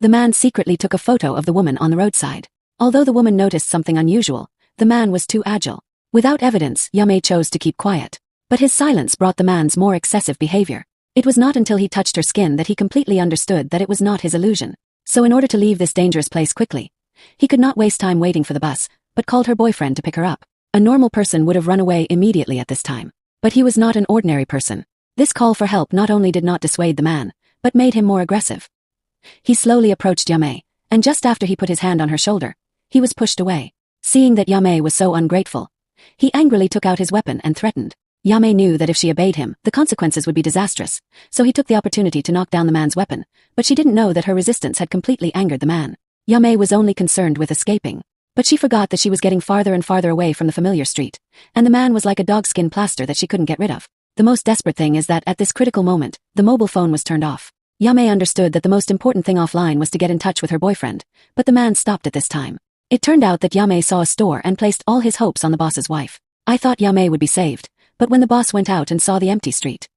The man secretly took a photo of the woman on the roadside. Although the woman noticed something unusual, the man was too agile. Without evidence, Yamei chose to keep quiet. But his silence brought the man's more excessive behavior. It was not until he touched her skin that he completely understood that it was not his illusion. So in order to leave this dangerous place quickly, he could not waste time waiting for the bus, but called her boyfriend to pick her up. A normal person would have run away immediately at this time. But he was not an ordinary person. This call for help not only did not dissuade the man, but made him more aggressive. He slowly approached Yamei, and just after he put his hand on her shoulder, he was pushed away. Seeing that Yamei was so ungrateful, he angrily took out his weapon and threatened. Yamei knew that if she obeyed him, the consequences would be disastrous, so he took the opportunity to knock down the man's weapon, but she didn't know that her resistance had completely angered the man. Yamei was only concerned with escaping, but she forgot that she was getting farther and farther away from the familiar street, and the man was like a dogskin plaster that she couldn't get rid of. The most desperate thing is that at this critical moment, the mobile phone was turned off. Yamei understood that the most important thing offline was to get in touch with her boyfriend, but the man stopped at this time. It turned out that Yamei saw a store and placed all his hopes on the boss's wife. I thought Yamei would be saved, but when the boss went out and saw the empty street,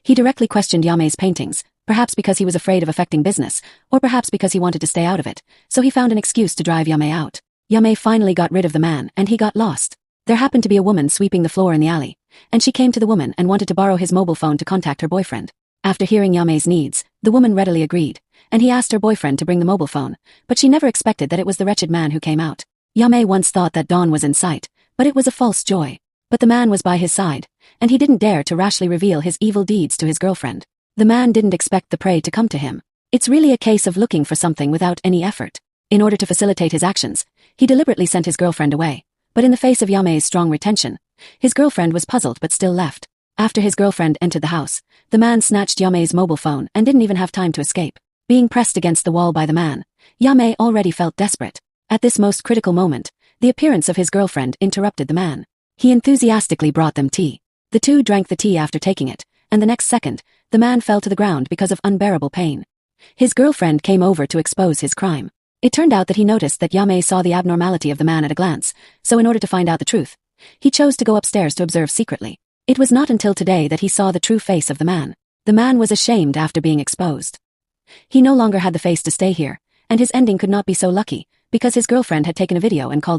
he directly questioned Yamei's paintings, perhaps because he was afraid of affecting business, or perhaps because he wanted to stay out of it, so he found an excuse to drive Yamei out. Yamei finally got rid of the man and he got lost. There happened to be a woman sweeping the floor in the alley, and she came to the woman and wanted to borrow his mobile phone to contact her boyfriend. After hearing Yamei's needs, the woman readily agreed, and he asked her boyfriend to bring the mobile phone, but she never expected that it was the wretched man who came out. Yamei once thought that dawn was in sight, but it was a false joy. But the man was by his side, and he didn't dare to rashly reveal his evil deeds to his girlfriend. The man didn't expect the prey to come to him. It's really a case of looking for something without any effort. In order to facilitate his actions, he deliberately sent his girlfriend away. But in the face of Yamei's strong retention, his girlfriend was puzzled but still left. After his girlfriend entered the house, the man snatched Yamei's mobile phone and didn't even have time to escape. Being pressed against the wall by the man, Yamei already felt desperate. At this most critical moment, the appearance of his girlfriend interrupted the man. He enthusiastically brought them tea. The two drank the tea after taking it, and the next second, the man fell to the ground because of unbearable pain. His girlfriend came over to expose his crime. It turned out that he noticed that Yamei saw the abnormality of the man at a glance, so in order to find out the truth, he chose to go upstairs to observe secretly. It was not until today that he saw the true face of the man. The man was ashamed after being exposed. He no longer had the face to stay here, and his ending could not be so lucky, because his girlfriend had taken a video and called